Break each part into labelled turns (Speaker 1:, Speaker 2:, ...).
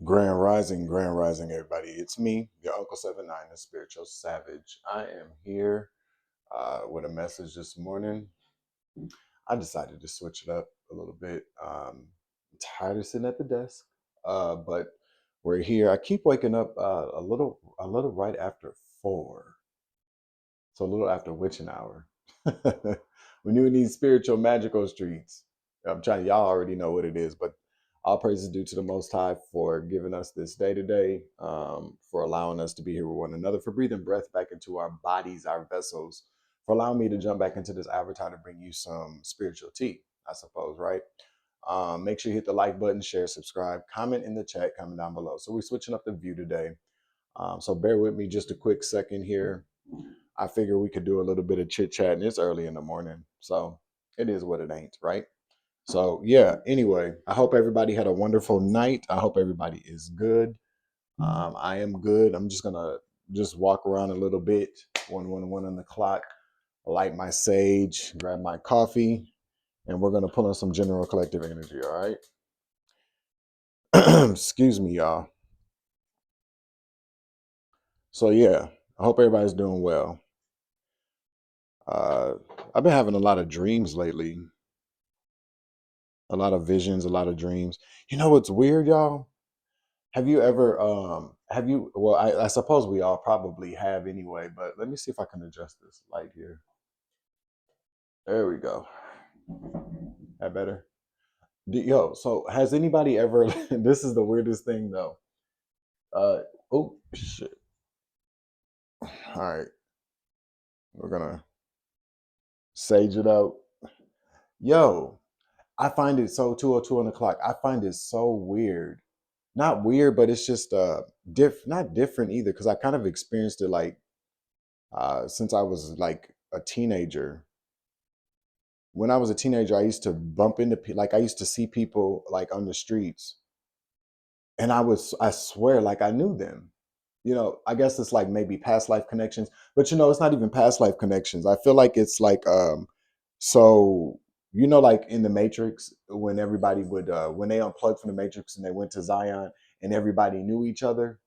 Speaker 1: Grand rising, everybody. It's me, your Uncle 79, the spiritual savage. I am here with a message this morning. I decided to switch it up a little bit. I'm tired of sitting at the desk, but we're here. I keep waking up a little right after 4, so a little after witching hour. When you're in these spiritual magical streets, I'm trying. Y'all already know what it is, but all praise is due to the Most High for giving us this day today, for allowing us to be here with one another, for breathing breath back into our bodies, our vessels, for allowing me to jump back into this avatar to bring you some spiritual tea, I suppose, right? Make sure you hit the like button, share, subscribe, comment in the chat, comment down below. So we're switching up the view today. So bear with me just a quick second here. I figure we could do a little bit of chit chat, and it's early in the morning, so it is what it ain't, right? So yeah. Anyway, I hope everybody had a wonderful night. I hope everybody is good. I am good. I'm just gonna just walk around a little bit. 1:11 on the clock. Light my sage. Grab my coffee, and we're gonna pull on some general collective energy. All right. Excuse me, y'all. So yeah, I hope everybody's doing well. Uh, I've been having a lot of dreams lately, a lot of visions, a lot of dreams. You know what's weird, y'all? Have you, well, I suppose we all probably have anyway, but let me see if I can adjust this light here. There we go. That better? Yo, so has anybody ever, this is the weirdest thing though. Uh, oh, shit. All right, we're gonna sage it out. Yo, I find it so 2:02 on the clock. I find it so weird. Not weird, but it's just not different either, because I kind of experienced it like since I was like a teenager. When I was a teenager, I used to bump into like I used to see people like on the streets, and I swear like I knew them. I guess it's like maybe past life connections, but it's not even past life connections. I feel like it's like so like in the Matrix, when everybody would when they unplugged from the Matrix and they went to Zion and everybody knew each other.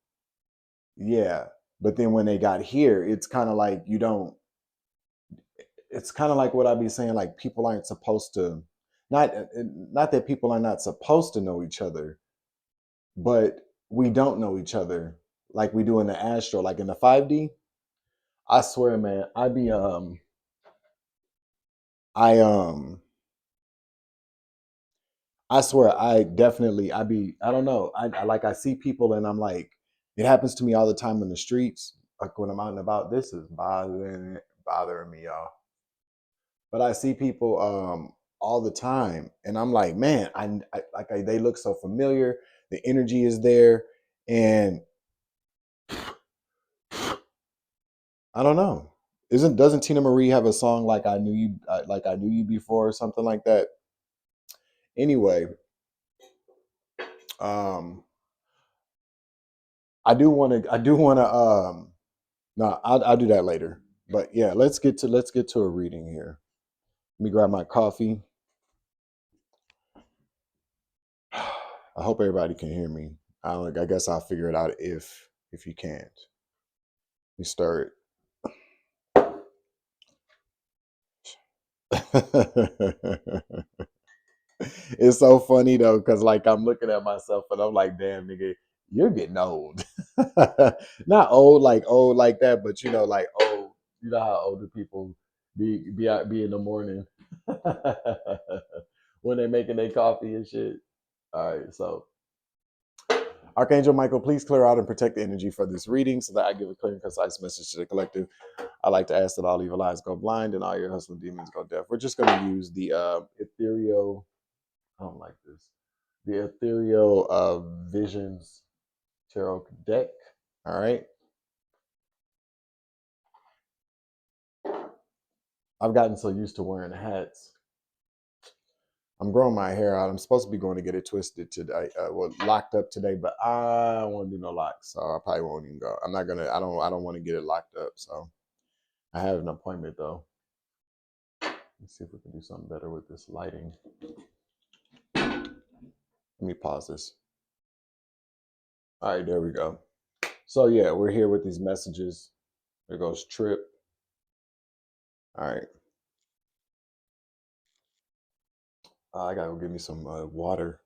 Speaker 1: Yeah. But then when they got here, it's kind of like you don't, it's kind of like what I'd be saying, like people aren't supposed to, not that people are not supposed to know each other, but we don't know each other like we do in the astral, like in the 5D. I swear, man, I I swear I definitely I don't know. I like I see people and I'm like, it happens to me all the time in the streets. Like when I'm out and about, this is bothering me, y'all. But I see people all the time, and I'm like, man, they look so familiar. The energy is there, and I don't know. Isn't Doesn't Tina Marie have a song like like I knew you before, or something like that? Anyway, um, I do want to no, I'll do that later. But yeah, let's get to a reading here. Let me grab my coffee. I hope everybody can hear me. I guess I'll figure it out if you can't. We start. It's so funny though, because like I'm looking at myself and I'm like, damn nigga, you're getting old. Not old like that, but like old. You know how older people be in the morning when they making their coffee and shit. All right, so Archangel Michael, please clear out and protect the energy for this reading so that I give a clear and concise message to the collective. I like to ask that all evil eyes go blind and all your hustling demons go deaf. We're just going to use the ethereal, I don't like this, the ethereal visions tarot deck. All right. I've gotten so used to wearing hats. I'm growing my hair out. I'm supposed to be going to get it twisted today. Well, locked up today, but I don't want to do no locks, so I probably won't even go. I'm not gonna. I don't want to get it locked up. So I have an appointment though. Let's see if we can do something better with this lighting. Let me pause this. All right, there we go. So yeah, we're here with these messages. There goes Trip. All right. I gotta go get me some water.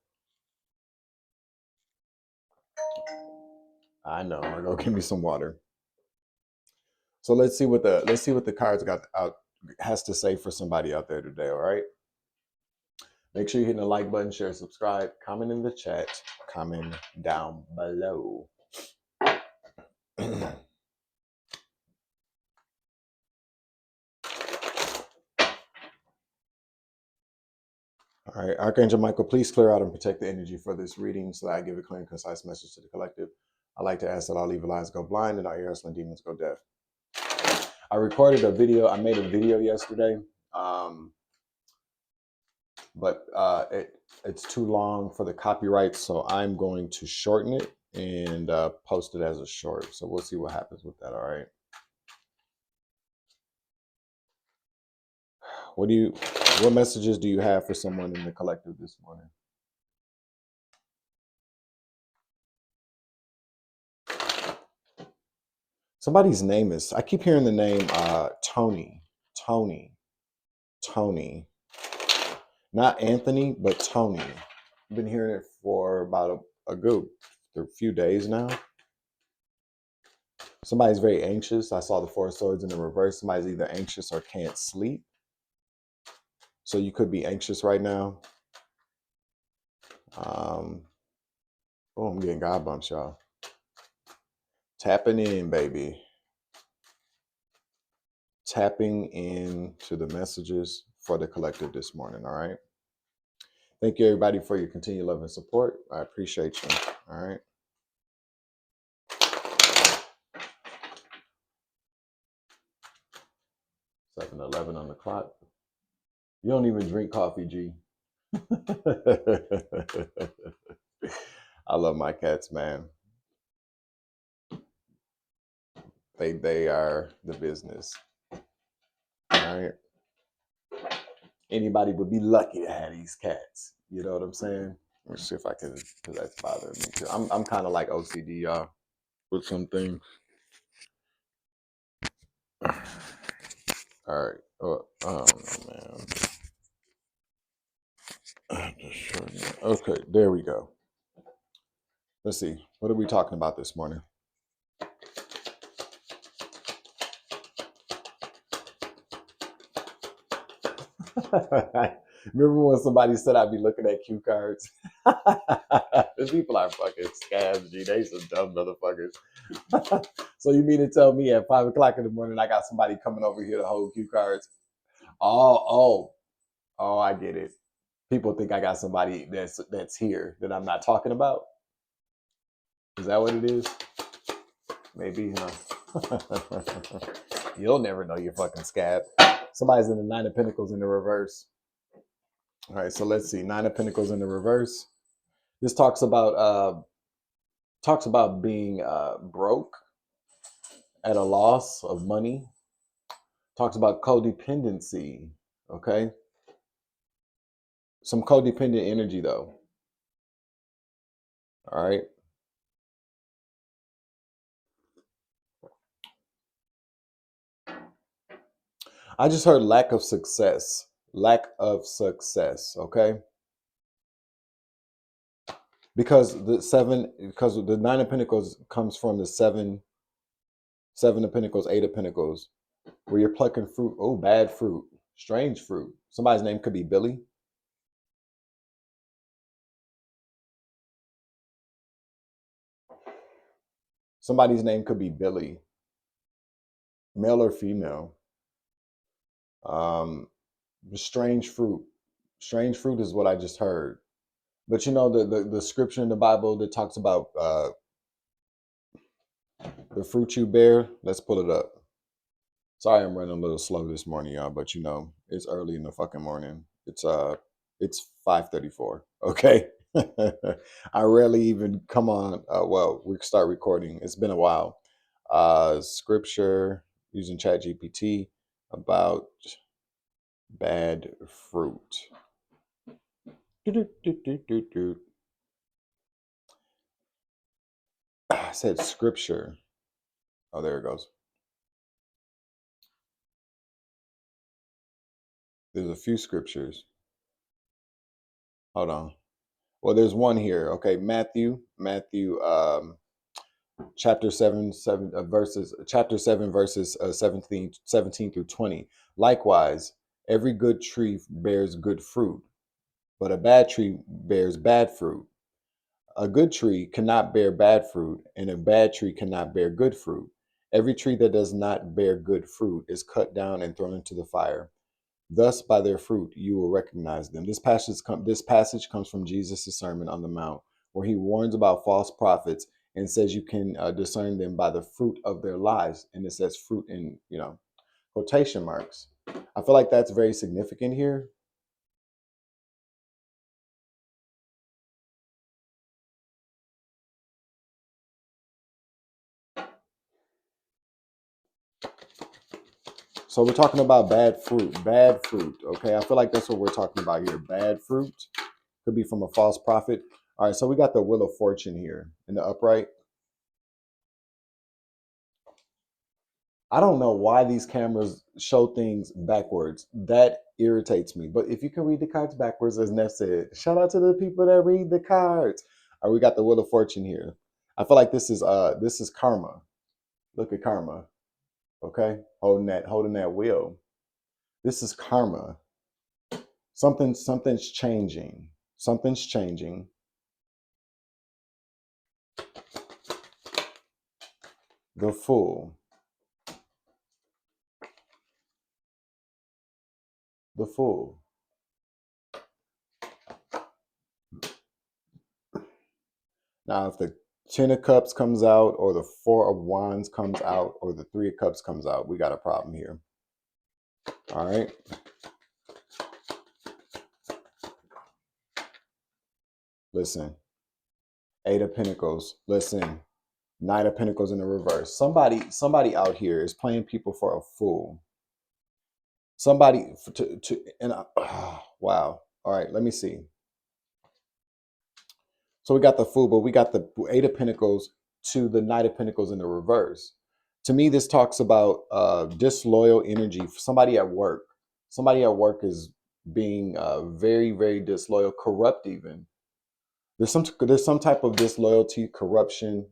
Speaker 1: I know. I go get me some water. So let's see what the cards got out has to say for somebody out there today. All right. Make sure you're hitting the like button, share, subscribe, comment in the chat, comment down below. All right, Archangel Michael, please clear out and protect the energy for this reading so that I give a clear and concise message to the collective. I like to ask that all evil eyes go blind and our ear hustling demons go deaf. I recorded a video. I made a video yesterday, but it's too long for the copyright, so I'm going to shorten it and post it as a short. So we'll see what happens with that. All right. What messages do you have for someone in the collective this morning? Somebody's name is, I keep hearing the name Tony. Not Anthony, but Tony. I've been hearing it for about a few days now. Somebody's very anxious. I saw the Four of Swords in the reverse. Somebody's either anxious or can't sleep. So you could be anxious right now. Oh, I'm getting God bumps, y'all. Tapping in, baby. Tapping into the messages for the collective this morning, all right? Thank you, everybody, for your continued love and support. I appreciate you, all right? 7:11 on the clock. You don't even drink coffee, G. I love my cats, man. They are the business. All right. Anybody would be lucky to have these cats. You know what I'm saying? Let me see if I can, because that's bothering me too. I'm kind of like OCD, y'all, with some things. All right. Oh, I don't know, man. Okay, there we go. Let's see. What are we talking about this morning? Remember when somebody said I'd be looking at cue cards? These people are fucking scabs, G. They some dumb motherfuckers. So you mean to tell me at 5 o'clock in the morning I got somebody coming over here to hold cue cards? Oh, I get it. People think I got somebody that's here that I'm not talking about. Is that what it is? Maybe, huh? You'll never know, you fucking scab. Somebody's in the Nine of Pentacles in the reverse. All right, so let's see. Nine of Pentacles in the reverse. This talks about being broke, at a loss of money. Talks about codependency. Okay, some codependent energy though. All right. I just heard lack of success. Lack of success. Okay. Because the Nine of Pentacles comes from the seven of Pentacles, Eight of Pentacles, where you're plucking fruit. Oh, bad fruit, strange fruit. Somebody's name could be Billy. Somebody's name could be Billy, male or female. Strange fruit. Strange fruit is what I just heard. But you know the scripture in the Bible that talks about the fruit you bear. Let's pull it up. Sorry, I'm running a little slow this morning, y'all. But you know it's early in the fucking morning. It's 5:34. Okay. I rarely even come on. Well, we start recording. It's been a while. Scripture using Chat GPT about bad fruit. I said scripture. Oh, there it goes. There's a few scriptures. Hold on. Well, there's one here. Okay, Matthew, chapter 7, chapter 7, verses 17 through 20. Likewise, every good tree bears good fruit, but a bad tree bears bad fruit. A good tree cannot bear bad fruit, and a bad tree cannot bear good fruit. Every tree that does not bear good fruit is cut down and thrown into the fire. Thus, by their fruit, you will recognize them. This passage comes from Jesus' Sermon on the Mount, where he warns about false prophets and says you can discern them by the fruit of their lives. And it says fruit in, quotation marks. I feel like that's very significant here. So we're talking about bad fruit, bad fruit. Okay, I feel like that's what we're talking about here. Bad fruit could be from a false prophet. All right, so we got the wheel of fortune here in the upright. I don't know why these cameras show things backwards. That irritates me. But if you can read the cards backwards, as Neff said, shout out to the people that read the cards. All right, we got the wheel of fortune here. I feel like this is karma. Look at karma. Okay, holding that wheel. This is karma. Something's changing. Something's changing. The Fool. The Fool. Now, if the Ten of Cups comes out, or the Four of Wands comes out, or the Three of Cups comes out, we got a problem here. All right. Listen. Eight of Pentacles. Listen. Knight of Pentacles in the reverse. Somebody out here is playing people for a fool. Somebody wow. All right, let me see. So we got the Fool, but we got the Eight of Pentacles to the Knight of Pentacles in the reverse. To me, this talks about disloyal energy. Somebody at work. Somebody at work is being very, very disloyal, corrupt even. There's some type of disloyalty, corruption.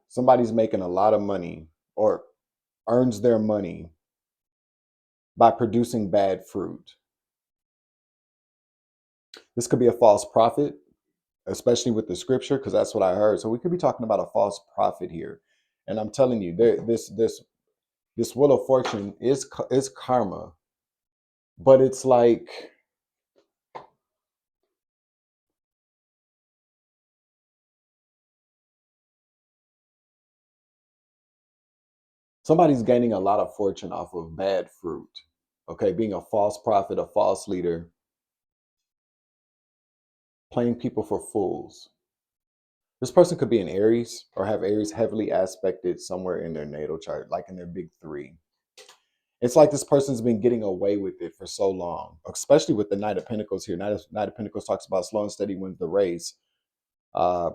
Speaker 1: Somebody's making a lot of money or earns their money by producing bad fruit. This could be a false prophet, especially with the scripture, because that's what I heard. So we could be talking about a false prophet here. And I'm telling you, this wheel of fortune is karma, but it's like somebody's gaining a lot of fortune off of bad fruit. Okay, being a false prophet, a false leader, playing people for fools. This person could be an Aries or have Aries heavily aspected somewhere in their natal chart, like in their big three. It's like this person's been getting away with it for so long, especially with the Knight of Pentacles here. Knight of Pentacles talks about slow and steady wins the race. Uh,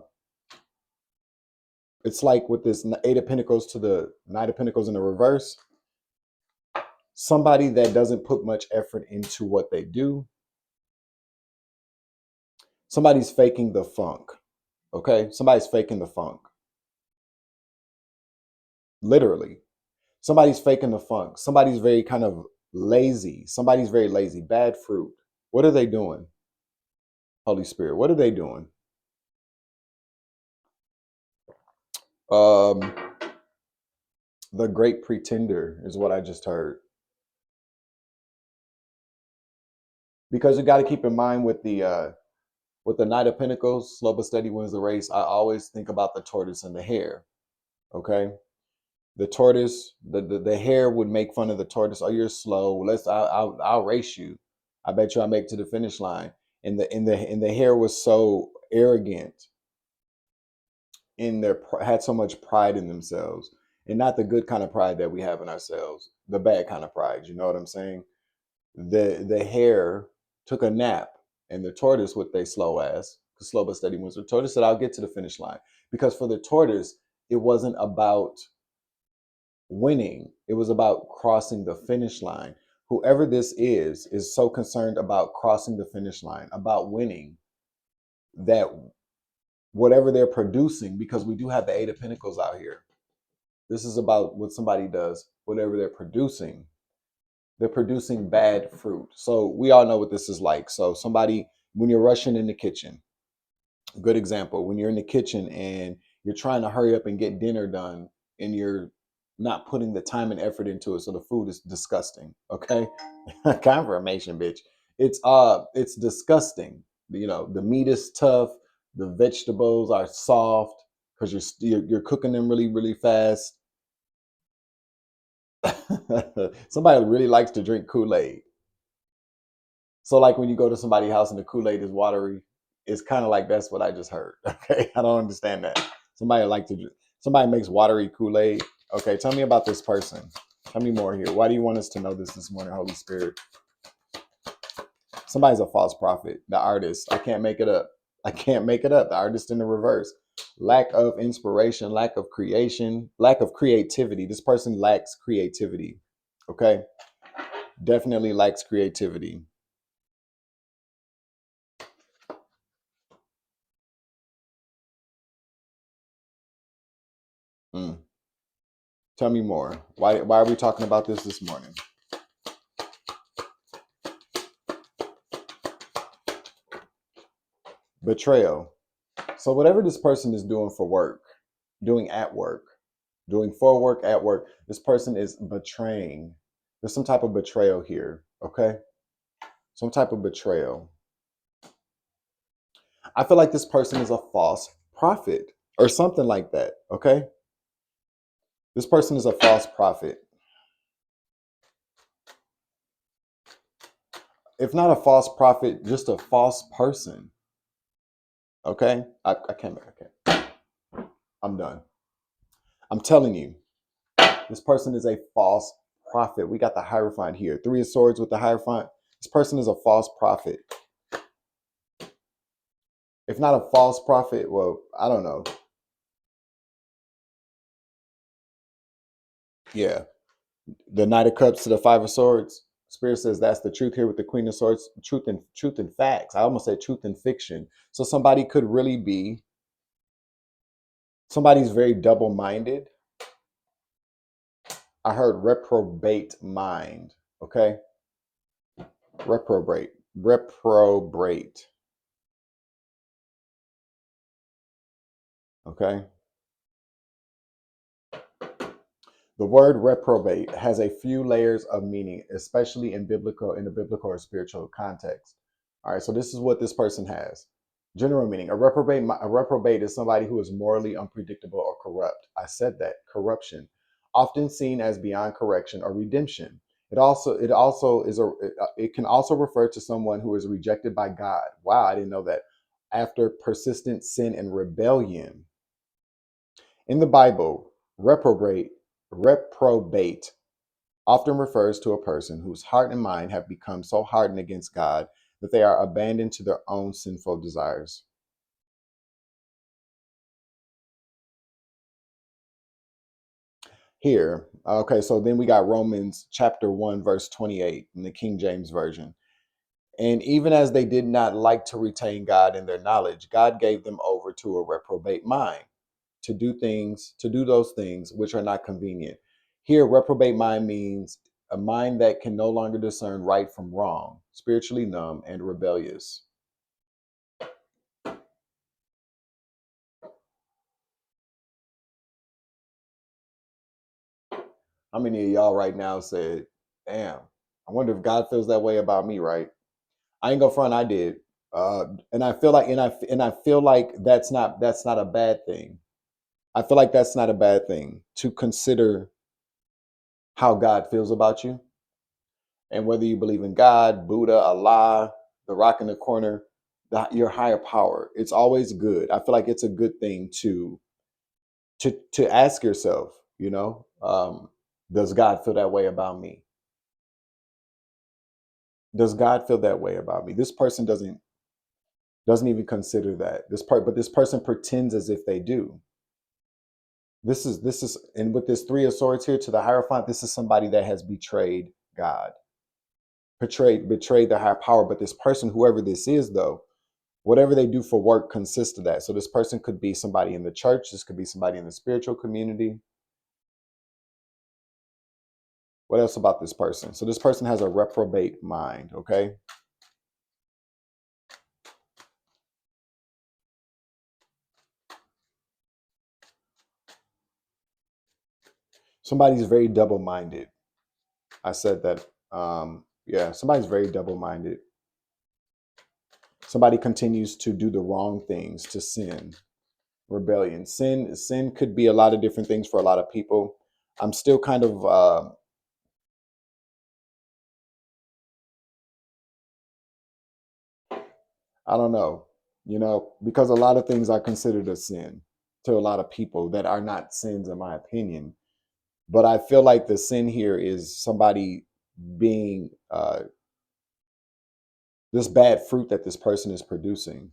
Speaker 1: it's like with this Eight of Pentacles to the Knight of Pentacles in the reverse, somebody that doesn't put much effort into what they do. Somebody's faking the funk. Okay, somebody's faking the funk. Literally, somebody's faking the funk. Somebody's very kind of lazy. Somebody's very lazy. Bad fruit. What are they doing? Holy Spirit, what are they doing? Um, the Great Pretender is what I just heard. Because you got to keep in mind with the Knight of Pentacles, slow but steady wins the race. I always think about the tortoise and the hare. Okay, the tortoise, the hare would make fun of the tortoise. Oh, you're slow. I'll race you. I bet you I make it to the finish line. And the hare was so arrogant had so much pride in themselves, and not the good kind of pride that we have in ourselves, the bad kind of pride. You know what I'm saying? The hare took a nap, and the tortoise, with they slow ass, slow but steady moves. The tortoise said, "I'll get to the finish line," because for the tortoise, it wasn't about winning; it was about crossing the finish line. Whoever this is so concerned about crossing the finish line, about winning, that whatever they're producing, because we do have the Eight of Pentacles out here. This is about what somebody does, whatever they're producing bad fruit. So we all know what this is like. So somebody, when you're rushing in the kitchen, good example, when you're in the kitchen and you're trying to hurry up and get dinner done, and you're not putting the time and effort into it, so the food is disgusting. Okay. Confirmation, bitch. It's disgusting. You know, the meat is tough, the vegetables are soft because you're cooking them really really fast. Somebody really likes to drink Kool-Aid. So like when you go to somebody's house and the Kool-Aid is watery, it's kind of like that's what I just heard. Okay. I don't understand that. Somebody makes watery Kool-Aid. Okay, tell me about this person. Tell me more here. Why do you want us to know this morning, Holy Spirit? Somebody's a false prophet. The artist. I can't make it up. I can't make it up. The artist in the reverse. Lack of inspiration, lack of creation, lack of creativity. This person lacks creativity. Okay. Definitely lacks creativity. Mm. Tell me more. Why are we talking about this morning? Betrayal. So whatever this person is doing for work, doing at work, doing for work at work, this person is betraying. There's some type of betrayal here. Okay. Some type of betrayal. I feel like this person is a false prophet or something like that. Okay. This person is a false prophet. If not a false prophet, just a false person. Okay. I can't. I'm done. I'm telling you, this person is a false prophet. We got the Hierophant here. Three of Swords with the Hierophant. This person is a false prophet. If not a false prophet, well, I don't know. Yeah. The Knight of Cups to the Five of Swords. Spirit says that's the truth here with the Queen of Swords. Truth and facts. I almost said truth and fiction. So somebody could really be, somebody's very double-minded. I heard reprobate mind. Okay. Reprobate. Reprobate. Okay. The word reprobate has a few layers of meaning, especially in the biblical or spiritual context. All right, so this is what this person has. General meaning: a reprobate is somebody who is morally unpredictable or corrupt. I said that. Corruption, often seen as beyond correction or redemption. It can also refer to someone who is rejected by God. Wow, I didn't know that. After persistent sin and rebellion. In the Bible, reprobate often refers to a person whose heart and mind have become so hardened against God that they are abandoned to their own sinful desires. Here, okay, so then we got Romans chapter 1, verse 28 in the King James Version. And even as they did not like to retain God in their knowledge, God gave them over to a reprobate mind to do those things which are not convenient. Here, reprobate mind means a mind that can no longer discern right from wrong, spiritually numb and rebellious. How many of y'all right now said, damn, I wonder if God feels that way about me, right? I ain't gonna front, I did. And I feel like and I feel like that's not a bad thing. I feel like that's not a bad thing to consider how God feels about you. And whether you believe in God, Buddha, Allah, the rock in the corner, your higher power, it's always good. I feel like it's a good thing to ask yourself, does God feel that way about me? Does God feel that way about me? This person doesn't even consider that. But this person pretends as if they do. This is and with this three of swords here to the Hierophant, this is somebody that has betrayed God, betrayed the higher power. But this person, whoever this is, though, whatever they do for work consists of that. So this person could be somebody in the church. This could be somebody in the spiritual community. What else about this person? So this person has a reprobate mind, okay? Somebody's very double-minded. I said that. Yeah, somebody's very double-minded. Somebody continues to do the wrong things, to sin. Rebellion. Sin could be a lot of different things for a lot of people. I'm still kind of I don't know, because a lot of things are considered a sin to a lot of people that are not sins, in my opinion. But I feel like the sin here is somebody being this bad fruit that this person is producing.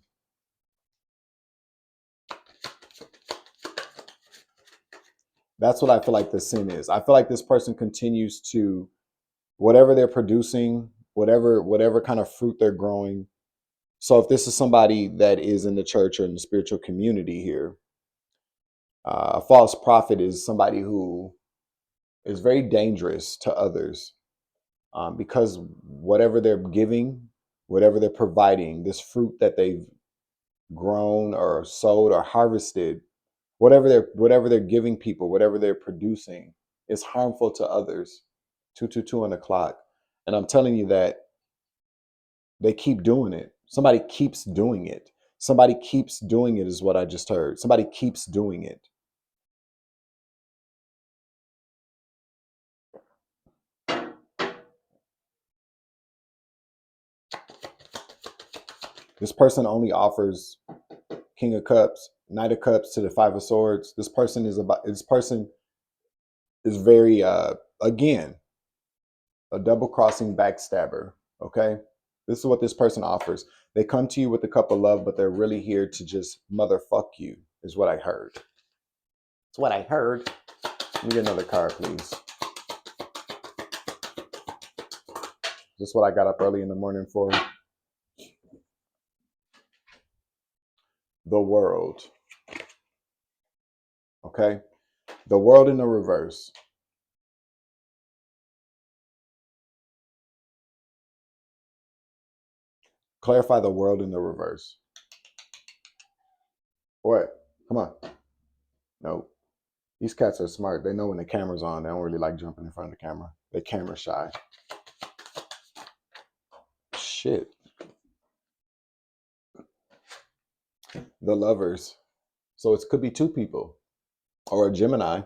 Speaker 1: That's what I feel like the sin is. I feel like this person continues to whatever they're producing, whatever kind of fruit they're growing. So if this is somebody that is in the church or in the spiritual community here, a false prophet is somebody who is very dangerous to others because whatever they're giving, whatever they're providing, this fruit that they've grown or sowed or harvested, whatever they're giving people, whatever they're producing, is harmful to others. 222 on the clock, and I'm telling you that they keep doing it. Somebody keeps doing it. Somebody keeps doing it is what I just heard. Somebody keeps doing it. This person only offers King of Cups, Knight of Cups to the Five of Swords. This person is very again, a double crossing backstabber. Okay. This is what this person offers. They come to you with a cup of love, but they're really here to just motherfuck you, is what I heard. It's what I heard. Let me get another card, please. This is what I got up early in the morning for. The World. Okay. The World in the reverse. Clarify the world in the reverse. What? Come on. No. These cats are smart. They know when the camera's on. They don't really like jumping in front of the camera. They're camera shy. Shit. The Lovers. So it could be two people or a Gemini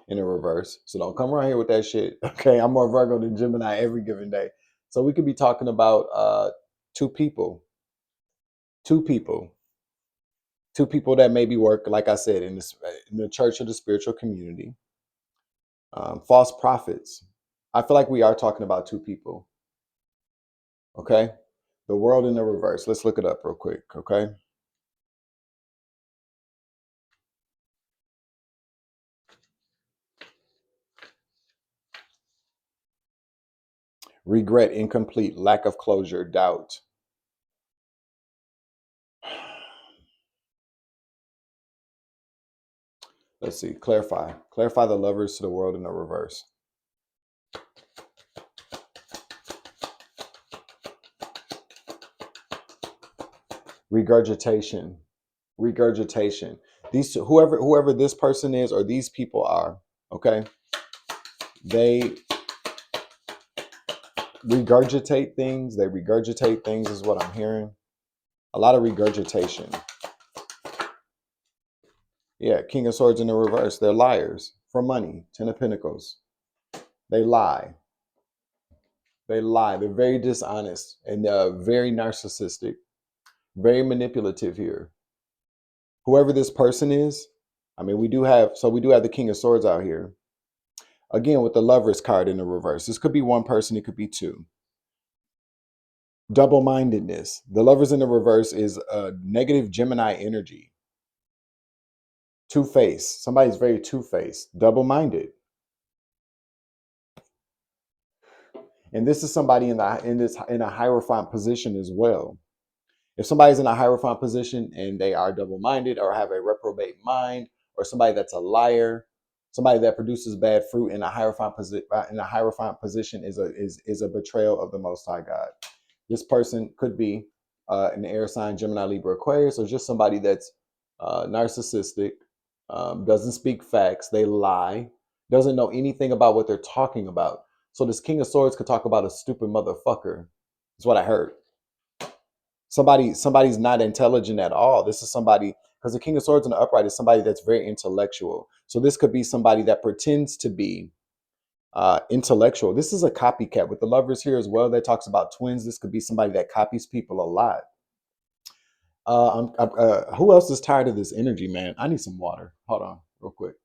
Speaker 1: in the reverse. So don't come around here with that shit. Okay. I'm more Virgo than Gemini every given day. So we could be talking about two people. Two people. Two people that maybe work, like I said, in the church or the spiritual community. False prophets. I feel like we are talking about two people. Okay. The World in the reverse. Let's look it up real quick. Okay. Regret, incomplete, lack of closure, doubt. Let's see. Clarify. Clarify the Lovers to the World in the reverse. Regurgitation. Regurgitation. These two, whoever this person is or these people are, okay, they regurgitate things. They regurgitate things is what I'm hearing. A lot of regurgitation. Yeah, King of Swords in the reverse. They're liars for money. Ten of Pentacles. They lie. They lie. They're very dishonest and very narcissistic, very manipulative here. Whoever this person is, I mean, we do have the King of Swords out here. Again, with the Lovers card in the reverse. This could be one person. It could be two. Double-mindedness. The lovers in the reverse is a negative Gemini energy. Two-faced. Somebody's very two-faced, double-minded. And this is somebody in a hierophant position as well. If somebody's in a hierophant position and they are double-minded or have a reprobate mind, or somebody that's a liar, somebody that produces bad fruit in a hierophant position is a betrayal of the Most High God. This person could be an air sign, Gemini, Libra, Aquarius, or just somebody that's narcissistic, doesn't speak facts, they lie, doesn't know anything about what they're talking about. So this King of Swords could talk about a stupid motherfucker. That's what I heard. Somebody's not intelligent at all. This is somebody, because the King of Swords in the upright is somebody that's very intellectual. So this could be somebody that pretends to be intellectual. This is a copycat with the lovers here as well. That talks about twins. This could be somebody that copies people a lot. Who else is tired of this energy, man? I need some water. Hold on, real quick.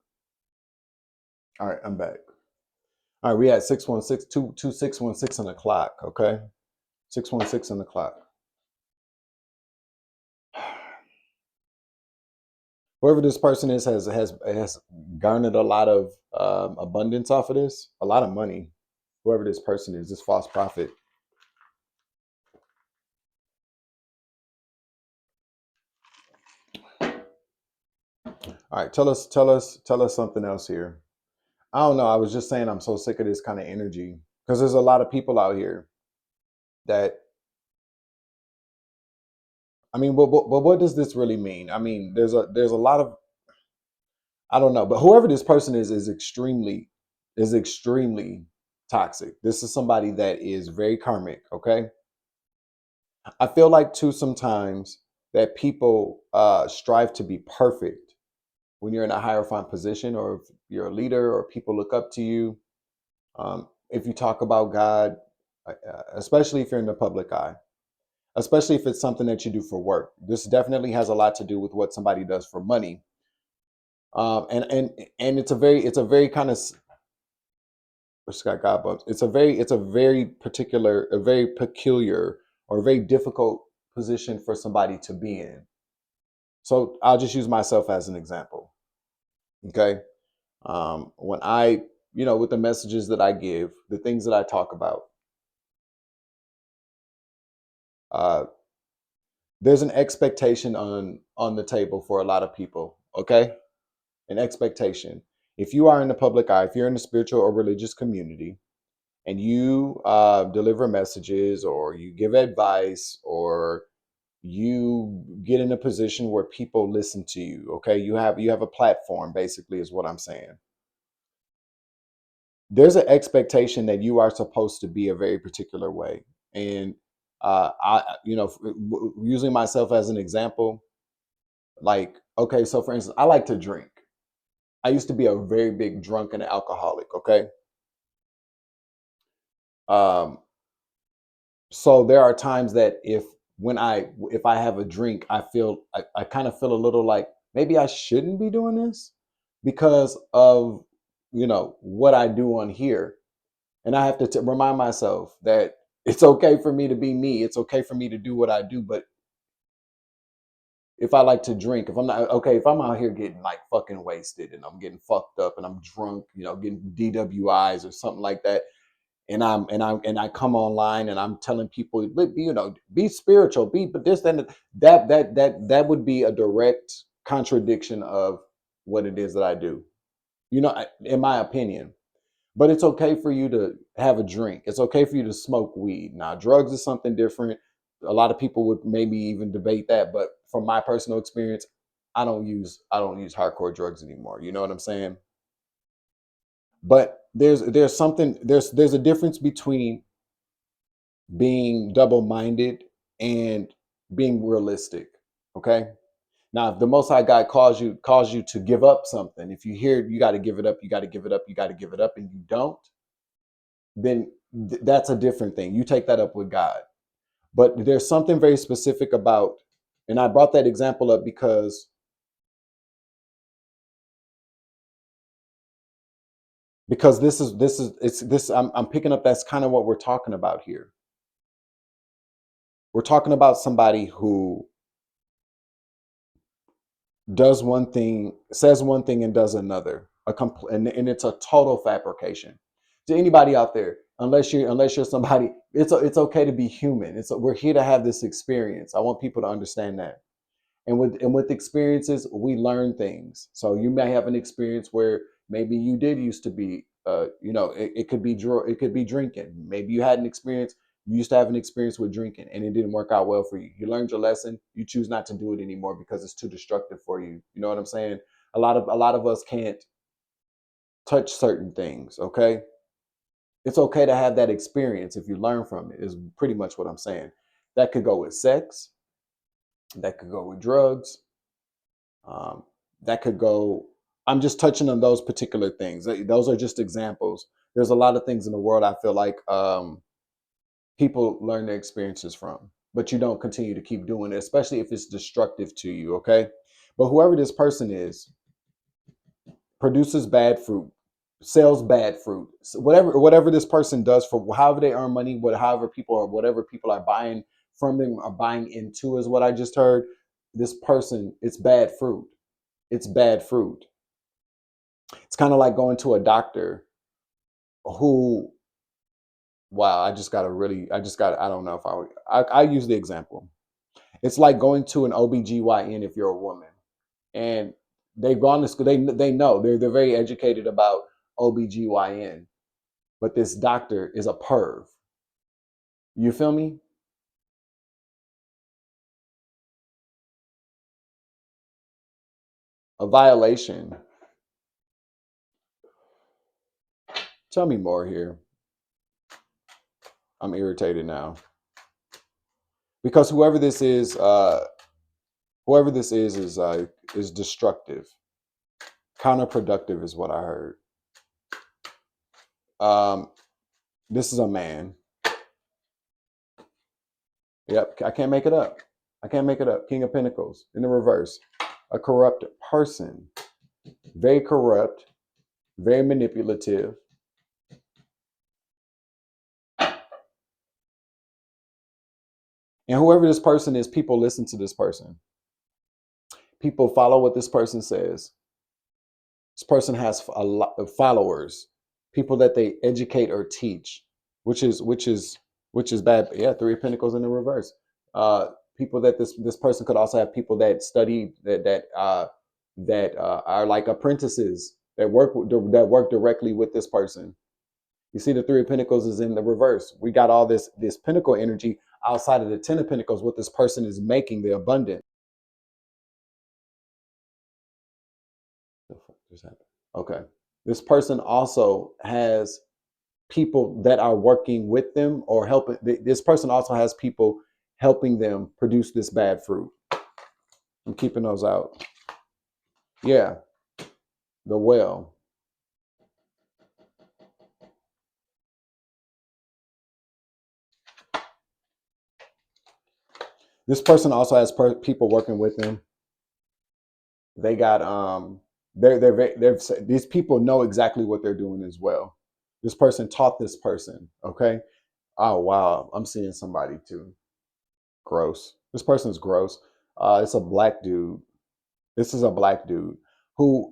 Speaker 1: All right, I'm back. All right, we at 616 on the clock. Okay, 616 on the clock. Whoever this person is has garnered a lot of abundance off of this, a lot of money. Whoever this person is, this false prophet. All right, tell us something else here. I don't know. I was just saying I'm so sick of this kind of energy because there's a lot of people out here that. I mean, but what does this really mean? I mean, there's a lot of, I don't know, but whoever this person is extremely toxic. This is somebody that is very karmic. Okay, I feel like too sometimes that people strive to be perfect when you're in a hierophant position, or if you're a leader, or people look up to you. If you talk about God, especially if you're in the public eye, especially if it's something that you do for work. This definitely has a lot to do with what somebody does for money. And it's a very kind of, which got God bumps. It's a very particular, a very peculiar, or a very difficult position for somebody to be in. So I'll just use myself as an example. Okay. When I, with the messages that I give, the things that I talk about, uh, there's an expectation on the table for a lot of people. Okay. An expectation. If you are in the public eye, if you're in the spiritual or religious community, and you deliver messages, or you give advice, or you get in a position where people listen to you, okay, you have a platform, basically, is what I'm saying. There's an expectation that you are supposed to be a very particular way. And using myself as an example, like, okay, so for instance, I like to drink. I used to be a very big drunk and alcoholic. Okay. Um, so there are times that if I have a drink, I kind of feel a little like maybe I shouldn't be doing this because of what I do on here. And I have to remind myself that it's okay for me to be me. It's okay for me to do what I do. But if I like to drink, if I'm not okay, if I'm out here getting like fucking wasted and I'm getting fucked up and I'm drunk, getting DWIs or something like that, and I come online and I'm telling people, be spiritual, but this, then that would be a direct contradiction of what it is that I do, in my opinion. But it's okay for you to have a drink. It's okay for you to smoke weed. Now, drugs is something different. A lot of people would maybe even debate that, but from my personal experience, I don't use hardcore drugs anymore. You know what I'm saying? But there's a difference between being double-minded and being realistic. Okay. Now, if the Most High God calls you to give up something, if you hear you got to give it up, you got to give it up, you got to give it up, and you don't, then that's a different thing. You take that up with God. But there's something very specific about, and I brought that example up because this is it's this I'm picking up, that's kind of what we're talking about here. We're talking about somebody who does one thing, says one thing, and does another. And it's a total fabrication. To anybody out there, unless you're somebody, it's okay to be human. We're here to have this experience. I want people to understand that. And with experiences, we learn things. So you may have an experience where maybe you did used to be, it could be it could be drinking. Maybe you had an experience. You used to have an experience with drinking, and it didn't work out well for you. You learned your lesson. You choose not to do it anymore because it's too destructive for you. You know what I'm saying? A lot of us can't touch certain things. Okay, it's okay to have that experience if you learn from it. Is pretty much what I'm saying. That could go with sex. That could go with drugs. Um, that could go, I'm just touching on those particular things. Those are just examples. There's a lot of things in the world I feel like people learn their experiences from, but you don't continue to keep doing it, especially if it's destructive to you, okay? But whoever this person is produces bad fruit, sells bad fruit, so whatever this person does for however they earn money, whatever people are buying from them are buying into is what I just heard. This person, it's bad fruit. It's bad fruit. It's kind of like going to a doctor who, wow, I don't know if I use the example. It's like going to an OBGYN if you're a woman and they've gone to school, they know, they're very educated about OBGYN, but this doctor is a perv. You feel me? A violation. Tell me more here. I'm irritated now because whoever this is destructive. Counterproductive is what I heard. Um, this is a man. Yep, I can't make it up. I can't make it up. King of Pentacles in the reverse. A corrupt person. Very corrupt, very manipulative. And whoever this person is, people listen to this person. People follow what this person says. This person has a lot of followers, people that they educate or teach, which is bad. Yeah, Three of Pentacles in the reverse. People that this person could also have people that study that are like apprentices that work directly with this person. You see, the Three of Pentacles is in the reverse. We got all this Pentacle energy outside of the Ten of Pentacles. What this person is making, the abundant. What the fuck just happened? Okay. This person also has people that are working with them or helping. This person also has people helping them produce this bad fruit. I'm keeping those out. Yeah, the well. This person also has people working with them. They got they're these people know exactly what they're doing as well. This person taught this person. Okay. Oh wow, I'm seeing somebody too. Gross. This person's gross. It's a black dude. This is a black dude who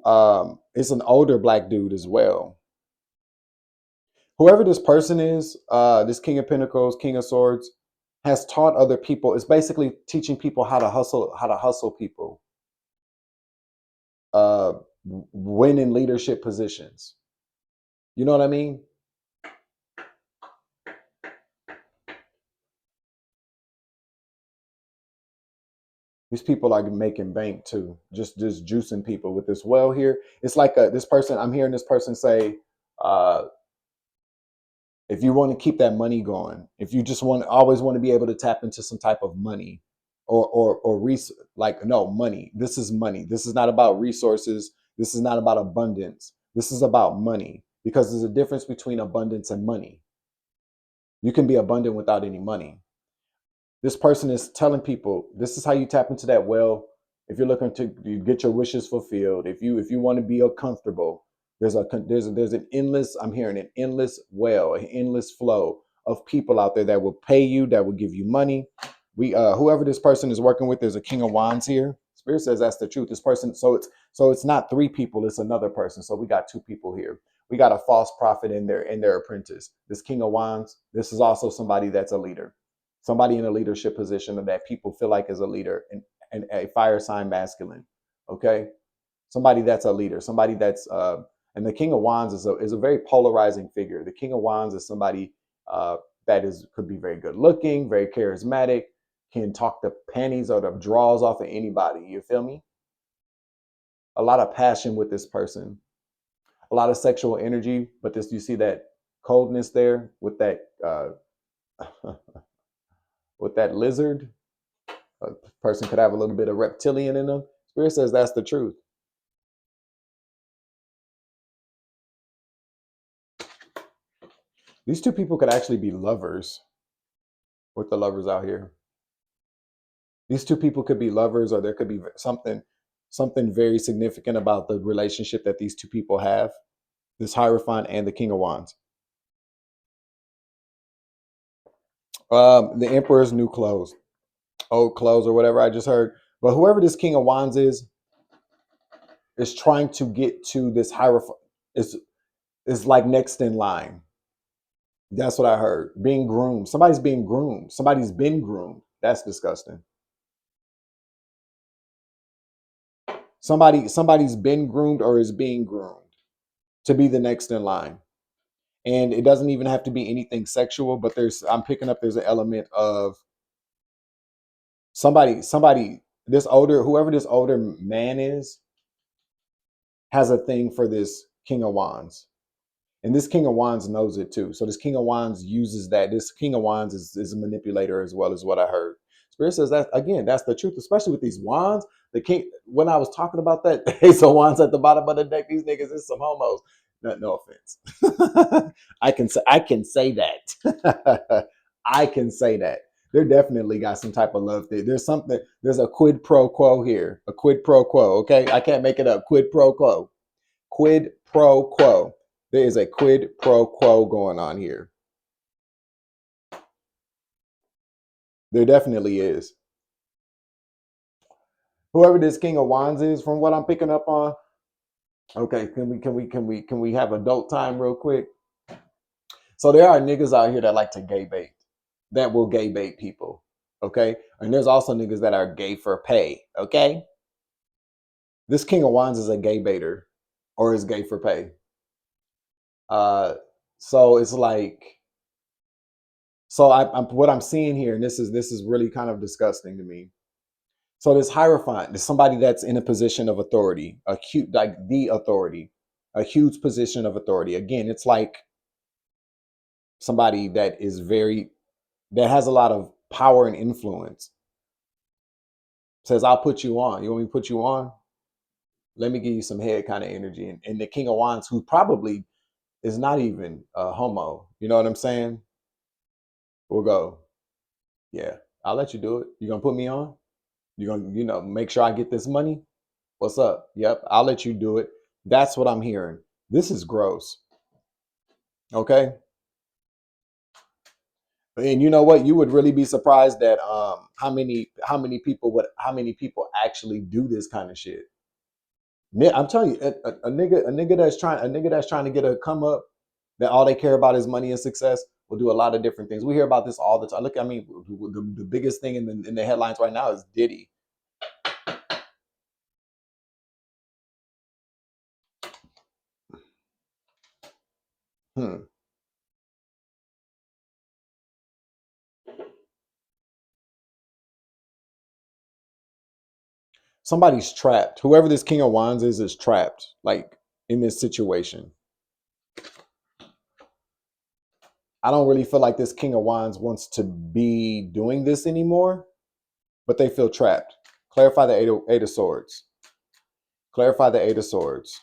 Speaker 1: is an older black dude as well. Whoever this person is, this King of Pentacles, King of Swords, has taught other people. It's basically teaching people how to hustle people, uh, win in leadership positions. You know what I mean? These people are making bank too, just juicing people with this well here. It's like this person. I'm hearing this person say, uh, if you want to keep that money going, if you just always want to be able to tap into some type of money, like no money. This is money. This is not about resources. This is not about abundance. This is about money because there's a difference between abundance and money. You can be abundant without any money. This person is telling people this is how you tap into that well. If you're looking to get your wishes fulfilled, if you want to be comfortable, there's an endless, I'm hearing an endless well, an endless flow of people out there that will pay you, that will give you money, We whoever this person is working with, there's a King of Wands here. Spirit says that's the truth. This person, so it's not three people, it's another person. So we got two people here. We got a false prophet in their apprentice. This King of Wands, this is also somebody that's a leader, somebody in a leadership position that people feel like is a leader, and a fire sign masculine. Okay, somebody that's a leader, somebody that's and the King of Wands is a very polarizing figure. The King of Wands is somebody that could be very good looking, very charismatic, can talk the panties or the draws off of anybody. You feel me? A lot of passion with this person, a lot of sexual energy, but this, you see that coldness there with that with that lizard. A person could have a little bit of reptilian in them. Spirit says that's the truth. These two people could actually be lovers. With the lovers out here, these two people could be lovers, or there could be something very significant about the relationship that these two people have. This Hierophant and the King of Wands. The Emperor's new clothes, old clothes, or whatever I just heard. But whoever this King of Wands is trying to get to this Hierophant. Is like next in line. That's what I heard. Being groomed. Somebody's being groomed. Somebody's been groomed. That's disgusting. Somebody's been groomed or is being groomed to be the next in line. And it doesn't even have to be anything sexual, but I'm picking up there's an element of somebody, whoever this older man is, has a thing for this King of Wands. And this King of Wands knows it too. So this King of Wands uses that. This King of Wands is a manipulator as well, as what I heard. Spirit says that again, that's the truth, especially with these wands. The king, when I was talking about that, the Ace of Wands at the bottom of the deck, these niggas is some homos. No offense. I can say that. I can say that. They're definitely got some type of love there. There's a quid pro quo here. A quid pro quo. Okay. I can't make it up. Quid pro quo. Quid pro quo. There is a quid pro quo going on here. There definitely is. Whoever this King of Wands is, from what I'm picking up on. Okay, can we have adult time real quick? So there are niggas out here that like to gay bait, that will gay bait people. Okay, and there's also niggas that are gay for pay. Okay, this King of Wands is a gay baiter, or is gay for pay. So it's like, so I'm what I'm seeing here, and this is really kind of disgusting to me. So this Hierophant is somebody that's in a position of authority, like the authority, a huge position of authority. Again, it's like somebody that has a lot of power and influence. Says, I'll put you on. You want me to put you on? Let me give you some head kind of energy. And the King of Wands, who probably is not even a homo. You know what I'm saying? We'll go, yeah, I'll let you do it. You gonna put me on? You gonna, make sure I get this money? What's up? Yep, I'll let you do it. That's what I'm hearing. This is gross. Okay. And you know what? You would really be surprised at how many people actually do this kind of shit. I'm telling you, a nigga that's trying to get a come up, that all they care about is money and success, will do a lot of different things. We hear about this all the time. Look, I mean, the biggest thing in the headlines right now is Diddy. Somebody's trapped. Whoever this King of Wands is trapped, like, in this situation. I don't really feel like this King of Wands wants to be doing this anymore, but they feel trapped. Clarify the Eight of Swords. Clarify the Eight of Swords.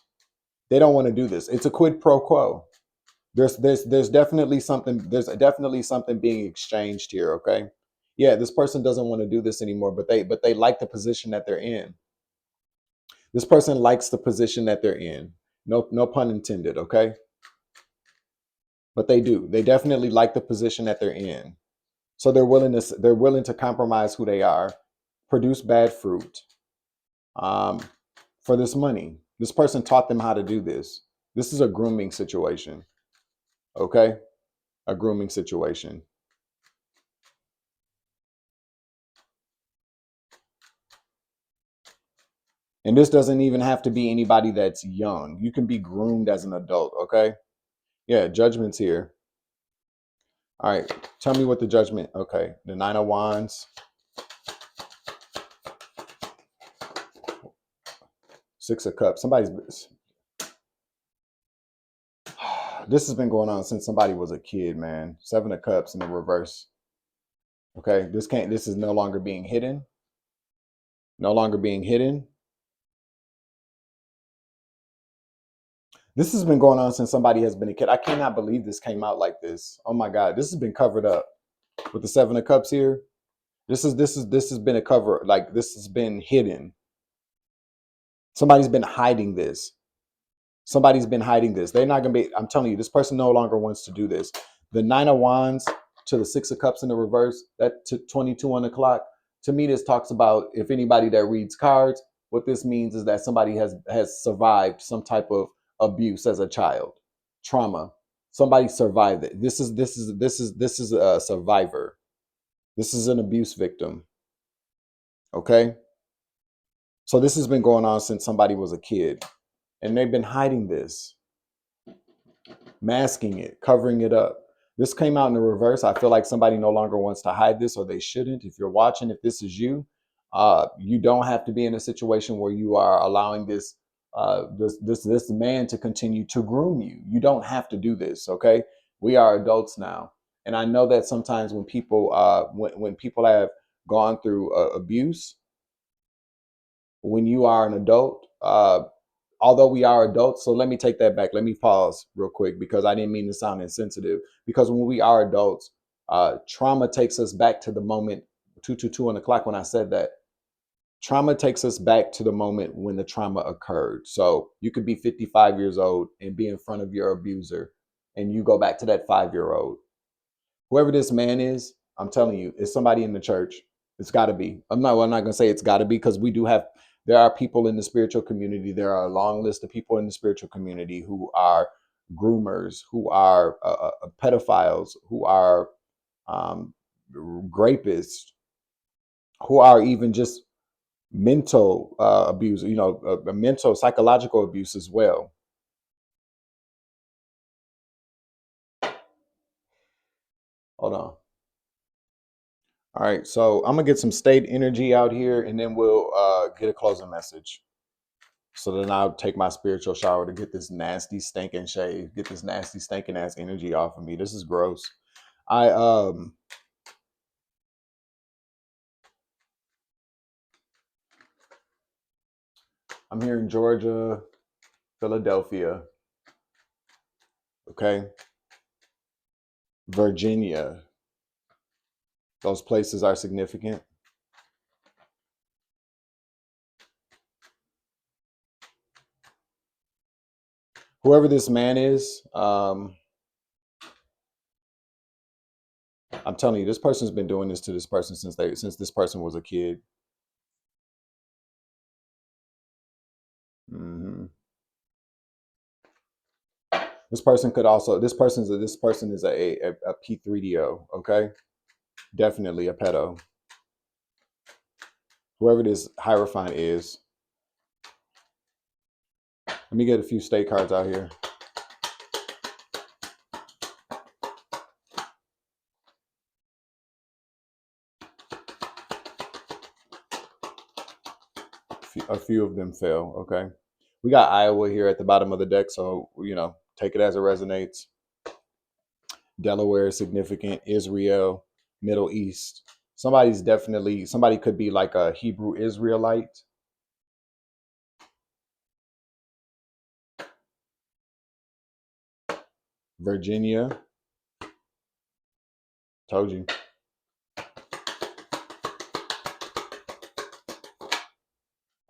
Speaker 1: They don't want to do this. It's a quid pro quo. There's definitely something. There's definitely something being exchanged here. Okay, yeah, this person doesn't want to do this anymore, but they like the position that they're in. This person likes the position that they're in. No pun intended. Okay, but they do. They definitely like the position that they're in. So they're willing to compromise who they are, produce bad fruit, um, for this money. This person taught them how to do this. This is a grooming situation. Okay, a grooming situation. And this doesn't even have to be anybody that's young. You can be groomed as an adult. Okay. Yeah, judgment's here. All right. Tell me what the judgment. Okay. The Nine of Wands, Six of Cups. This has been going on since somebody was a kid, man. Seven of Cups in the reverse. Okay. This is no longer being hidden. No longer being hidden. This has been going on since somebody has been a kid. I cannot believe this came out like this. Oh my God. This has been covered up with the Seven of Cups here. This has been a cover, like this has been hidden. Somebody's been hiding this. Somebody's been hiding this. They're not gonna be. I'm telling you, this person no longer wants to do this. The Nine of Wands to the Six of Cups in the reverse. That to 22 on the clock. To me, this talks about, if anybody that reads cards, what this means is that somebody has survived some type of abuse as a child, trauma. Somebody survived it. This is a survivor. This is an abuse victim. Okay. So this has been going on since somebody was a kid, and they've been hiding this, masking it, covering it up. This came out in the reverse. I feel like somebody no longer wants to hide this, or they shouldn't. If you're watching, if this is you, you don't have to be in a situation where you are allowing this man to continue to groom you. You don't have to do this. Okay, we are adults now, and I know that sometimes when people have gone through abuse, when you are an adult, although we are adults, so let me take that back. Let me pause real quick, because I didn't mean to sound insensitive. Because when we are adults, trauma takes us back to the moment, 222 on the clock. When I said that, trauma takes us back to the moment when the trauma occurred. So you could be 55 years old and be in front of your abuser, and you go back to that 5-year old. Whoever this man is, I'm telling you, it's somebody in the church. It's got to be. I'm not going to say it's got to be, because we do have. There are people in the spiritual community. There are a long list of people in the spiritual community who are groomers, who are pedophiles, who are um, rapists, who are even just mental abuse. Mental psychological abuse as well. Hold on. All right, so I'm gonna get some state energy out here, and then we'll get a closing message. So then I'll take my spiritual shower to get this nasty stinking shave, get this nasty stinking ass energy off of me. This is gross. I I'm here in Georgia, Philadelphia, okay, Virginia. Those places are significant. Whoever this man is, I'm telling you, this person's been doing this to this person since this person was a kid. Hmm. This person is a P3DO. Okay, definitely a pedo. Whoever this Hierophant is. Let me get a few state cards out here. A few of them fell. Okay, we got Iowa here at the bottom of the deck, so take it as it resonates. Delaware is significant. Israel, Middle East. Somebody could be like a Hebrew Israelite. Virginia. Told you.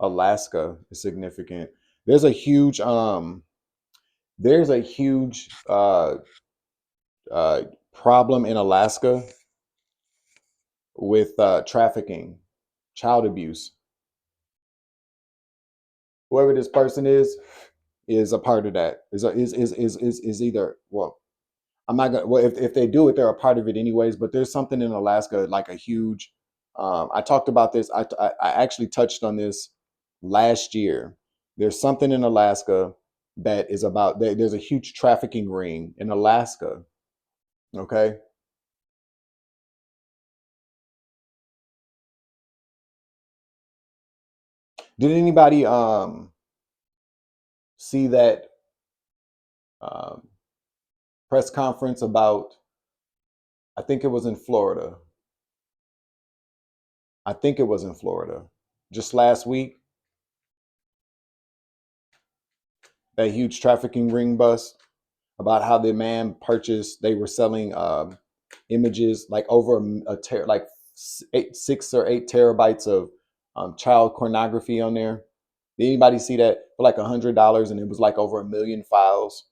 Speaker 1: Alaska is significant. There's a huge there's a huge problem in Alaska with trafficking, child abuse. Whoever this person is a part of that. Is either, well, I'm not gonna. Well, if they do it, they're a part of it anyways. But there's something in Alaska, like a huge. I talked about this. I actually touched on this last year. There's something in Alaska that is about. There's a huge trafficking ring in Alaska. Okay. Did anybody see that um, press conference about? I think it was in Florida. I think it was in Florida. Just last week, that huge trafficking ring bust about how the man purchased. They were selling images like over like 6 or 8 terabytes of child pornography on there. Did anybody see that for like $100, and it was like over 1 million files?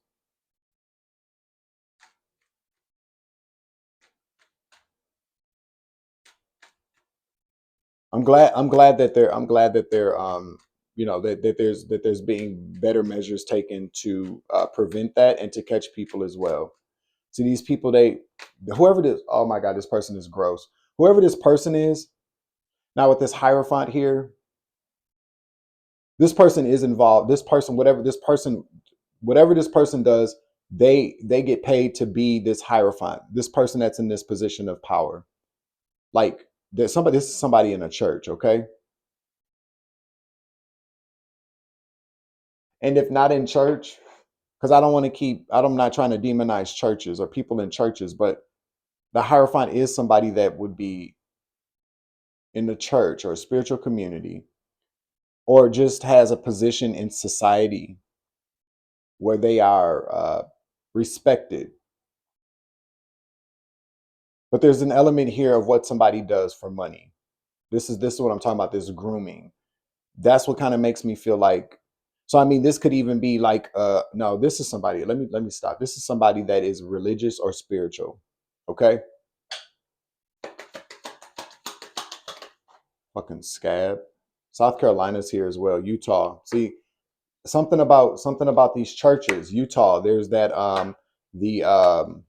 Speaker 1: I'm glad that they're that there's being better measures taken to prevent that and to catch people as well. See, these people, whoever this, oh my God, this person is gross. Whoever this person is, now with this hierophant here, this person is involved. This person, whatever this person does, they get paid to be this hierophant, this person that's in this position of power. Like there's somebody, this is somebody in a church, okay? And if not in church, because I don't want to keep, I'm not trying to demonize churches or people in churches, but the hierophant is somebody that would be in the church or a spiritual community, or just has a position in society where they are respected. But there's an element here of what somebody does for money. This is what I'm talking about. This grooming. That's what kind of makes me feel like. So I mean, this could even be like, no, this is somebody. Let me stop. This is somebody that is religious or spiritual. Okay, fucking scab. South Carolina's here as well. Utah. See, something about these churches. Utah. There's that the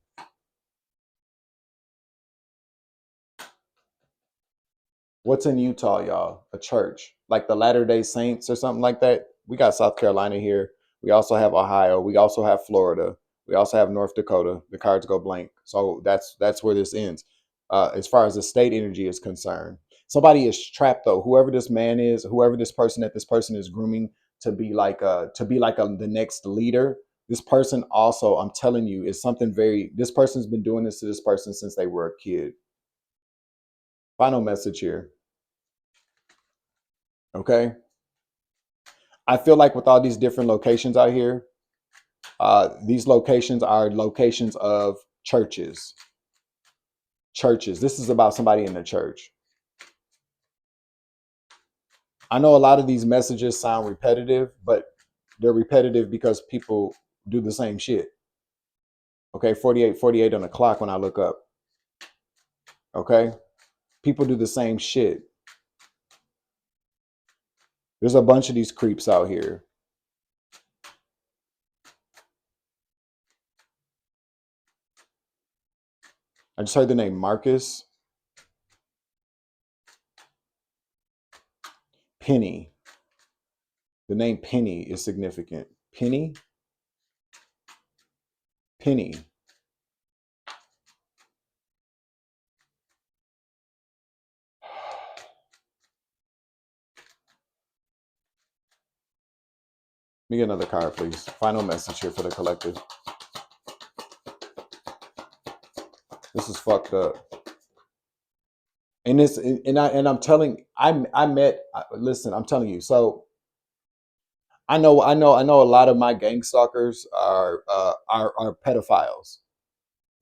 Speaker 1: what's in Utah, y'all? A church like the Latter-day Saints or something like that. We got South Carolina here. We also have Ohio. We also have Florida. We also have North Dakota. The cards go blank. So that's where this ends. As far as the state energy is concerned, somebody is trapped though. Whoever this man is, whoever this person that this person is grooming to be like the next leader. This person also, I'm telling you, is something very. This person's been doing this to this person since they were a kid. Final message here. Okay. I feel like with all these different locations out here, these locations are locations of churches. Churches. This is about somebody in the church. I know a lot of these messages sound repetitive, but they're repetitive because people do the same shit. Okay, 48 on the clock when I look up. Okay, people do the same shit. There's a bunch of these creeps out here. I just heard the name Marcus Penny. The name Penny is significant. Penny? Penny. Let me get another card, please. Final message here for the collective. This is fucked up. And this, I'm telling, I met. Listen, I'm telling you. So I know. A lot of my gang stalkers are pedophiles.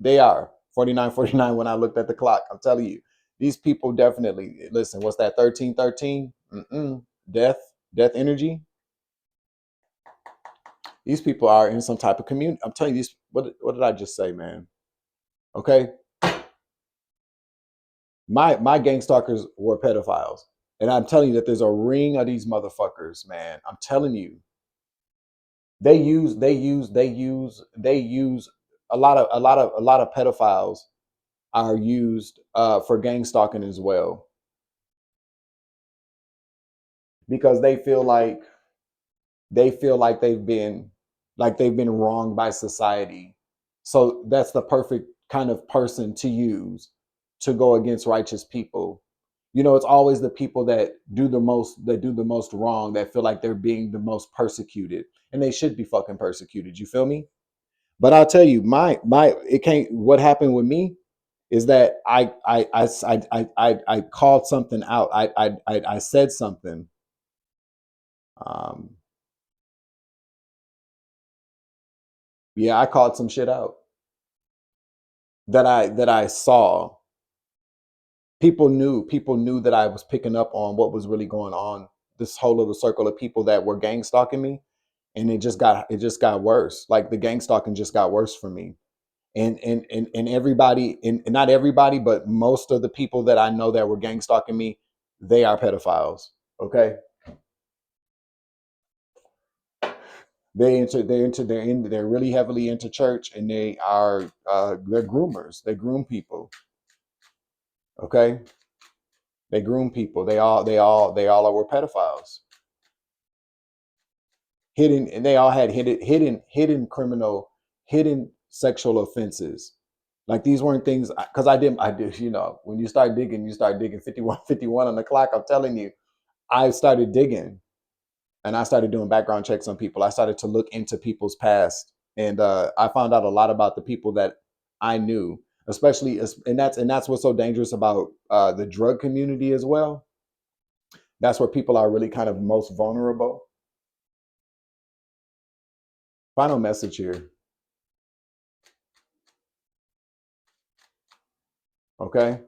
Speaker 1: They are 49 when I looked at the clock. I'm telling you, these people definitely listen. What's that? 1313? Death, death energy. These people are in some type of community. I'm telling you, these. What did I just say, man? Okay. My gang stalkers were pedophiles. And I'm telling you that there's a ring of these motherfuckers, man. I'm telling you. They use a lot of pedophiles are used for gang stalking as well, because they feel like they've been wronged by society. So that's the perfect kind of person to use to go against righteous people. It's always the people that do the most wrong that feel like they're being the most persecuted, and they should be fucking persecuted. You feel me? But I'll tell you, my it can't. What happened with me is that I called something out. I said something. Um, yeah, I called some shit out that I saw. People knew that I was picking up on what was really going on. This whole little circle of people that were gang stalking me, and it just got worse. Like the gang stalking just got worse for me. And everybody, and not everybody, but most of the people that I know that were gang stalking me, they are pedophiles. Okay, they're really heavily into church, and they're groomers. They groom people. Okay, they groom people. They all were pedophiles. Hidden, and they all had hidden criminal, hidden sexual offenses. Like these weren't things, because I did. When you start digging 51 on the clock. I'm telling you, I started digging, and I started doing background checks on people. I started to look into people's past, and I found out a lot about the people that I knew, especially and that's what's so dangerous about the drug community as well. That's where people are really kind of most vulnerable. Final message here. Okay.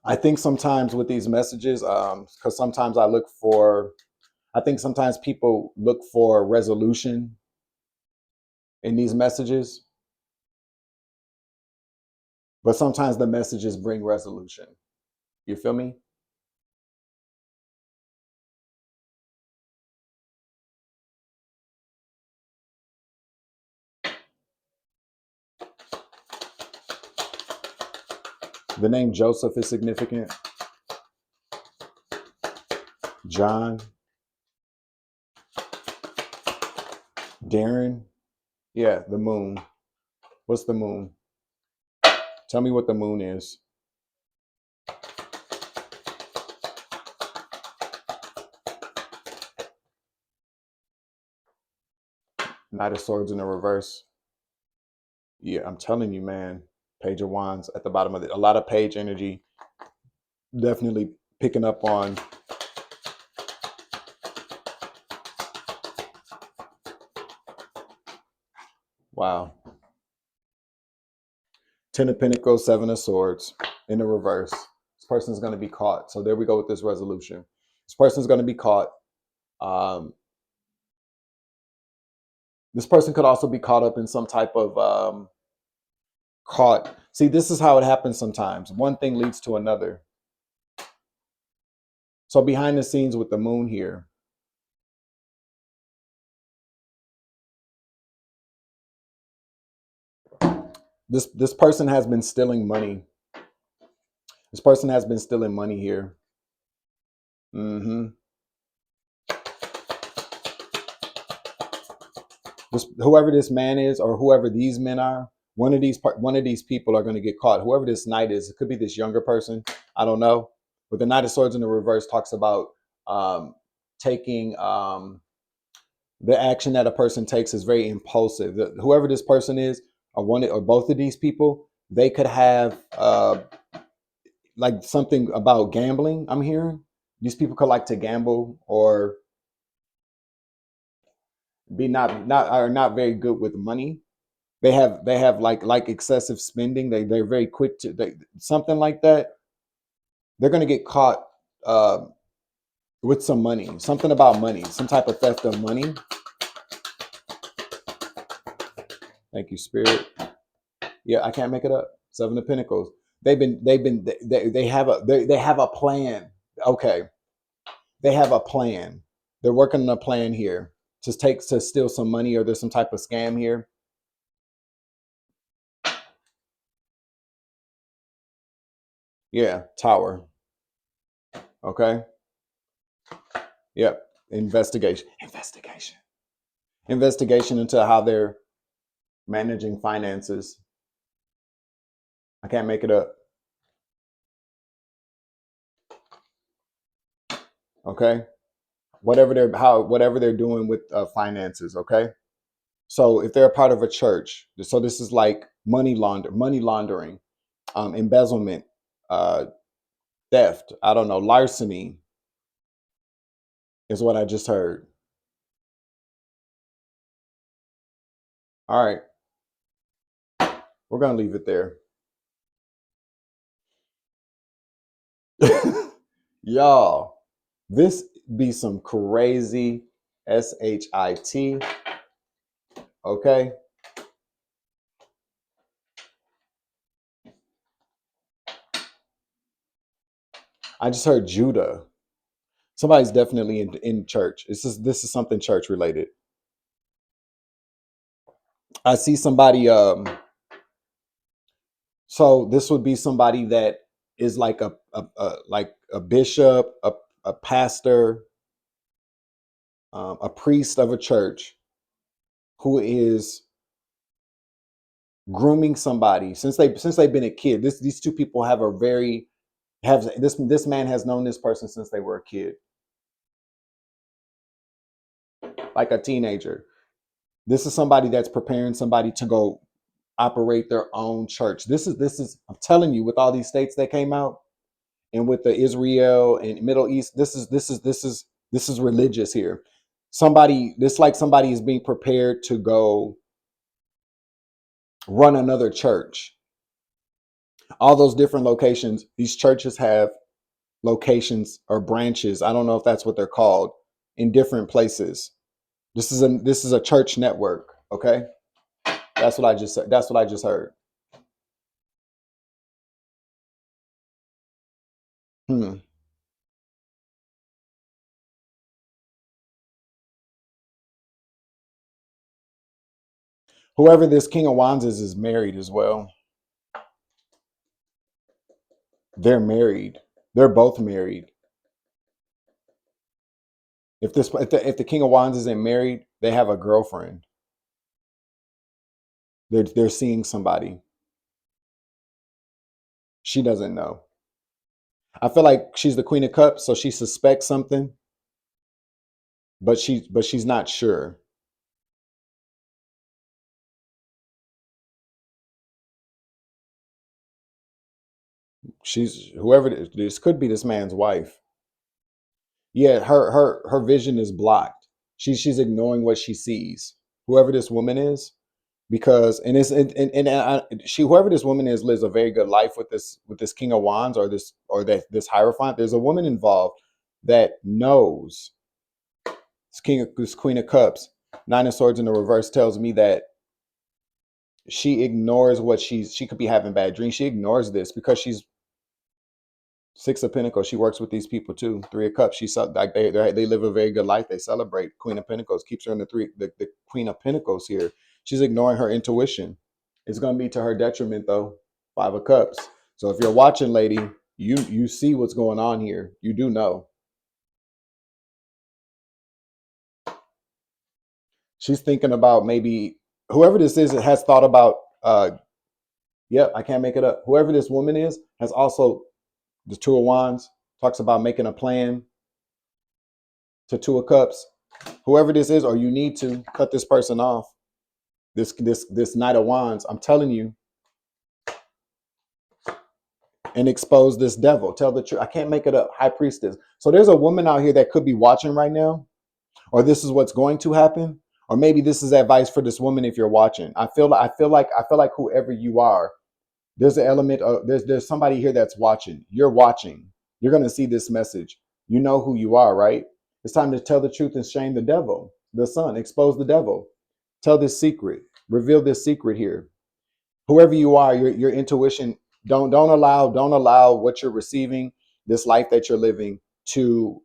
Speaker 1: I think sometimes with these messages, because I think sometimes people look for resolution in these messages, but sometimes the messages bring resolution. You feel me? The name Joseph is significant. John, Darren. Yeah, the moon. What's the moon? Tell me what the moon is. Knight of Swords in the reverse. Yeah, I'm telling you, man. Page of Wands at the bottom of it. A lot of page energy. Definitely picking up on. Wow. Ten of Pentacles, Seven of Swords in the reverse. This person's going to be caught. So there we go with this resolution. This person's going to be caught. Um, this person could also be caught up in some type of caught. See, this is how it happens sometimes. One thing leads to another. So behind the scenes with the moon here, this person has been stealing money. This person has been stealing money here. hmm Whoever this man is, or whoever these men are, one of these people are going to get caught. Whoever this knight is, it could be this younger person. I don't know. But the Knight of Swords in the reverse talks about taking the action that a person takes is very impulsive. Whoever this person is, or both of these people, they could have like something about gambling. I'm hearing these people could like to gamble, or be not are not very good with money. They have like excessive spending. They're very quick to something like that. They're going to get caught uh, with some money, something about money, some type of theft of money. Thank you, Spirit. Yeah, I can't make it up. Seven of Pentacles. They have a plan. Okay, they have a plan. They're working on a plan here to steal some money, or there's some type of scam here. Yeah, Tower. Okay. Yep. Investigation into how they're managing finances. I can't make it up. Okay. Whatever they're doing with finances. Okay. So if they're a part of a church, so this is like money laundering, embezzlement, uh, theft. I don't know, larceny is what I just heard. All right, we're gonna leave it there. Y'all, this be some crazy shit. Okay. I just heard Judah. Somebody's definitely in church. This is something church related. I see somebody. So this would be somebody that is like a bishop, a pastor, a priest of a church who is grooming somebody since they've been a kid. These two people have this man has known this person since they were a kid, like a teenager. This is somebody that's preparing somebody to go operate their own church. This is I'm telling you, with all these states that came out, and with the Israel and Middle East, this is religious here. Somebody is being prepared to go run another church. All those different locations, these churches have locations or branches. I don't know if that's what they're called, in different places. This is a church network. Okay, that's what I just said. That's what I just heard. Hmm. Whoever this King of Wands is married as well. They're married. They're both married. If the King of Wands isn't married, they have a girlfriend. They're seeing somebody. She doesn't know. I feel like she's the Queen of Cups, so she suspects something, but she's not sure. She's whoever this could be, this man's wife. Yeah, her vision is blocked. She's ignoring what she sees. Whoever this woman is, because she whoever this woman is lives a very good life with this King of Wands, or this Hierophant. There's a woman involved that knows this Queen of Cups. Nine of Swords in the reverse tells me that she ignores she could be having bad dreams. She ignores this because she's Six of Pentacles. She works with these people too. Three of Cups. Like they live a very good life. They celebrate. Queen of Pentacles keeps her in the Queen of Pentacles here. She's ignoring her intuition. It's going to be to her detriment though. Five of Cups. So if you're watching, lady, you see what's going on here. You do know. She's thinking about maybe whoever this is has thought about. Yep, I can't make it up. Whoever this woman is has also the Two of Wands talks about making a plan to Two of Cups. Whoever this is, or you need to cut this person off. This Knight of Wands, I'm telling you, and expose this devil. Tell the truth. I can't make it up. High Priestess. So there's a woman out here that could be watching right now, or this is what's going to happen, or maybe this is advice for this woman if you're watching. I feel like whoever you are, there's an element of there's somebody here that's watching. You're watching. You're going to see this message. You know who you are, right? It's time to tell the truth and shame the devil, the son, expose the devil. Tell this secret, reveal this secret here. Whoever you are, your intuition, don't allow what you're receiving, this life that you're living, to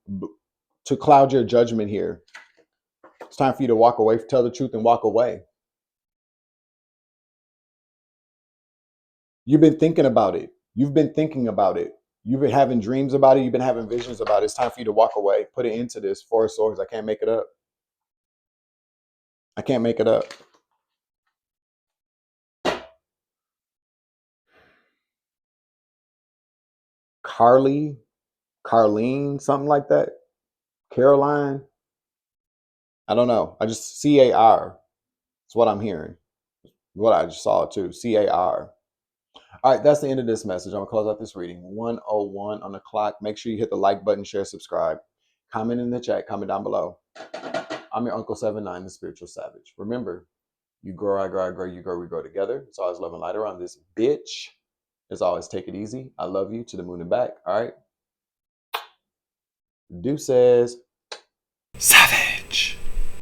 Speaker 1: cloud your judgment here. It's time for you to walk away, tell the truth and walk away. You've been thinking about it. You've been thinking about it. You've been having dreams about it. You've been having visions about it. It's time for you to walk away. Put it into this. Four of Swords. I can't make it up. I can't make it up. Carly, Carlene, something like that. Caroline. I don't know. I just CAR. That's what I'm hearing. What I just saw too. CAR. All right, that's the end of this message. I'm gonna close out this reading. 101 on the clock. Make sure you hit the like button, share, subscribe, comment in the chat, comment down below. I'm your Uncle 79, the Spiritual Savage. Remember, you grow, I grow, I grow, you grow, we grow together. It's always love and light around this bitch. As always, take it easy. I love you to the moon and back. All right. Deuces. Savage.